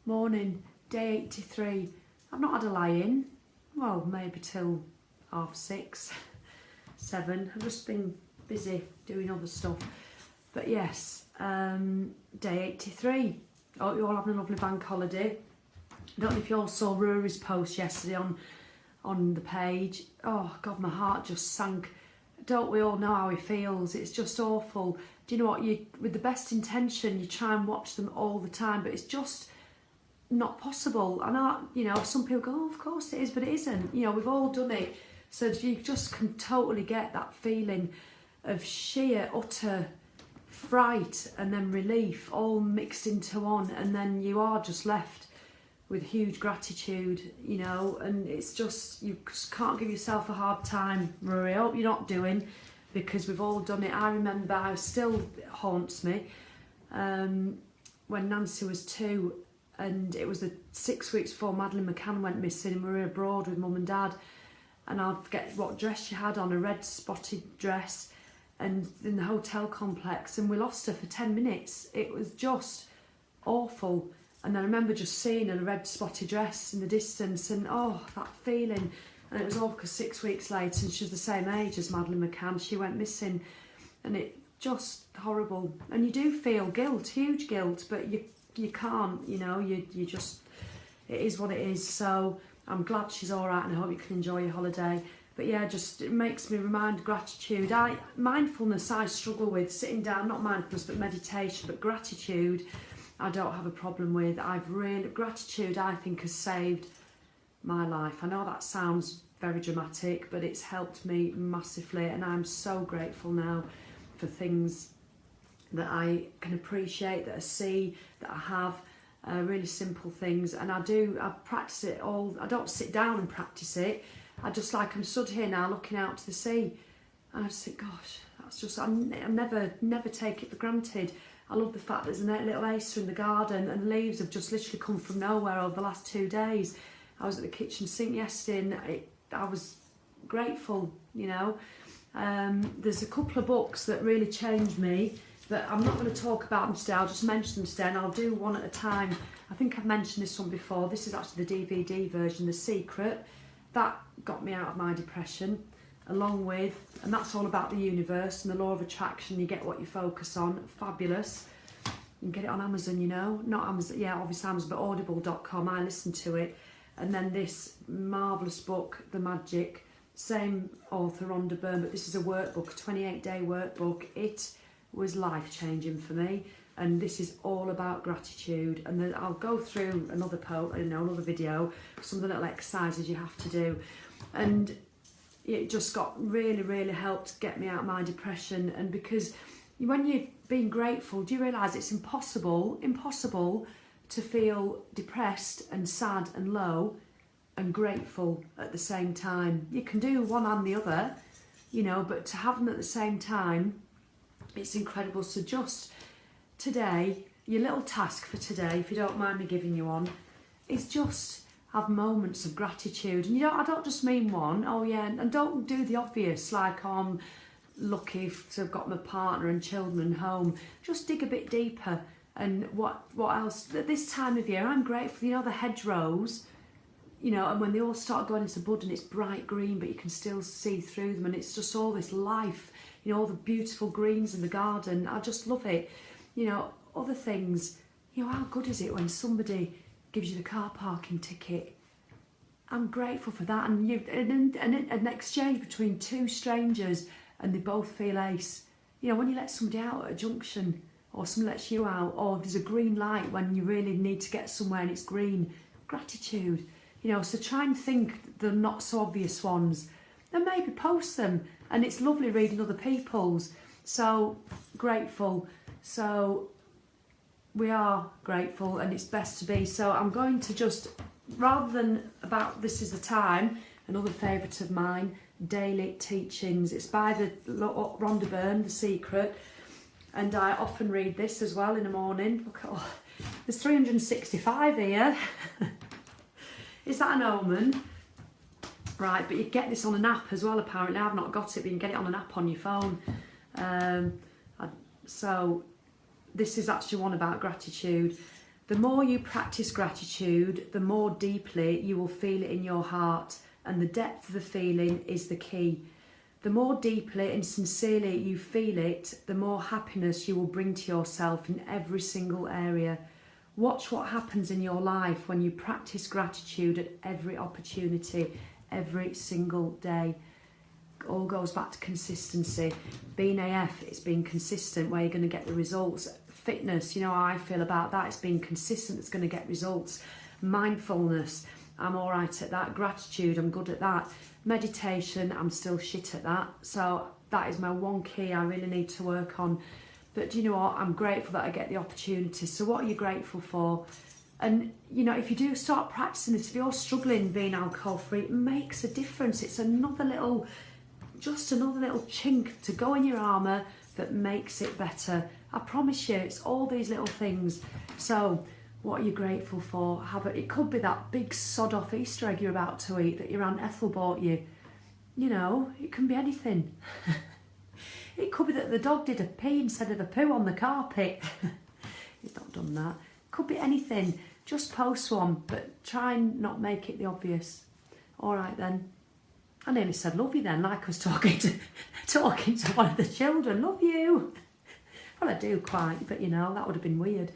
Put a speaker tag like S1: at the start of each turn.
S1: Morning, day 83. I've not had a lie-in, well, maybe till 6:30, 7. I've just been busy doing other stuff. But yes, day 83. Oh, you're all having a lovely bank holiday. I don't know if you all saw Rory's post yesterday on the page. Oh God, my heart just sank. Don't we all know how he feels? It's just awful. Do you know what? You, with the best intention, you try and watch them all the time, but it's just not possible. And some people go, oh, of course it is, but it isn't. You know, we've all done it. So you just can totally get that feeling of sheer, utter fright and then relief all mixed into one, and then you are just left with huge gratitude, you know, and it's just, you just can't give yourself a hard time, Rory. I hope you're not doing, because we've all done it. I remember, it still haunts me, when Nancy was 2, and it was the 6 weeks before Madeleine McCann went missing, and we were abroad with Mum and Dad, and I'll forget what dress she had on, a red spotted dress, and in the hotel complex, and we lost her for 10 minutes. It was just awful. And I remember just seeing her, a red spotted dress in the distance, and oh, that feeling. And it was all because 6 weeks later, and she was the same age as Madeleine McCann, she went missing. And it just horrible. And you do feel guilt, huge guilt, but you can't, you know, you just, it is what it is. So I'm glad she's all right, and I hope you can enjoy your holiday. But yeah, just, it makes me remind gratitude. Mindfulness I struggle with, sitting down, not mindfulness, but meditation, but gratitude I don't have a problem with. Gratitude I think has saved my life. I know that sounds very dramatic, but it's helped me massively, and I'm so grateful now for things that I can appreciate, that I see, that I have, really simple things. And I practice it all. I don't sit down and practice it. I just, like, I'm stood here now looking out to the sea, and I just think, gosh, that's just, I never take it for granted. I love the fact there's a little acer in the garden, and the leaves have just literally come from nowhere over the last 2 days. I was at the kitchen sink yesterday, and I was grateful, you know. There's a couple of books that really changed me, but I'm not going to talk about them today. I'll just mention them today, and I'll do one at a time. I think I've mentioned this one before. This is actually the DVD version, The Secret. That got me out of my depression, along with, and that's all about the universe and the law of attraction. You get what you focus on. Fabulous. You can get it on Amazon, you know. Not Amazon, yeah, obviously Amazon, but audible.com. I listened to it. And then this marvellous book, The Magic, same author, Rhonda Byrne, but this is a workbook, a 28-day workbook. It was life-changing for me. And this is all about gratitude. And then I'll go through another another video, some of the little exercises you have to do. And it just got really helped get me out of my depression. And because when you've been grateful, do you realise it's impossible to feel depressed and sad and low and grateful at the same time. You can do one and the other, you know, but to have them at the same time, it's incredible. So just today, your little task for today, if you don't mind me giving you one, is just have moments of gratitude. And I don't just mean one, oh yeah, and don't do the obvious, like I'm lucky to have got my partner and children and home. Just dig a bit deeper. And what else? At this time of year, I'm grateful, you know, the hedgerows, you know, and when they all start going into bud and it's bright green, but you can still see through them, and it's just all this life, you know, all the beautiful greens in the garden. I just love it. You know, other things, you know, how good is it when somebody gives you the car parking ticket? I'm grateful for that. And an exchange between two strangers, and they both feel ace. You know, when you let somebody out at a junction, or someone lets you out, or there's a green light when you really need to get somewhere and it's green. Gratitude. You know, so try and think the not so obvious ones, and maybe post them. And it's lovely reading other people's. So grateful. So we are grateful, and it's best to be. So I'm going to just, rather than about this is the time, another favourite of mine, Daily Teachings. It's by the Rhonda Byrne, The Secret. And I often read this as well in the morning. Look at, there's 365 here. Is that an omen? Right, but you get this on an app as well, apparently. I've not got it, but you can get it on an app on your phone. So this is actually one about gratitude. The more you practice gratitude, the more deeply you will feel it in your heart, and the depth of the feeling is the key. The more deeply and sincerely you feel it, the more happiness you will bring to yourself in every single area. Watch what happens in your life when you practice gratitude at every opportunity, every single day. It all goes back to consistency. Being AF, it's being consistent where you're going to get the results. Fitness, you know how I feel about that. It's being consistent that's going to get results. Mindfulness, I'm all right at that. Gratitude, I'm good at that. Meditation, I'm still shit at that. So that is my one key I really need to work on. But do you know what? I'm grateful that I get the opportunity. So what are you grateful for? And, you know, if you do start practicing this, if you're struggling being alcohol-free, it makes a difference. It's just another little chink to go in your armour that makes it better. I promise you, it's all these little things. So what are you grateful for? It could be that big sod-off Easter egg you're about to eat that your Aunt Ethel bought you. You know, it can be anything. It could be that the dog did a pee instead of a poo on the carpet. He's not done that. Could be anything. Just post one, but try and not make it the obvious. All right then. I nearly said love you then, like I was talking to one of the children. Love you. Well, I do quite, but you know, that would have been weird.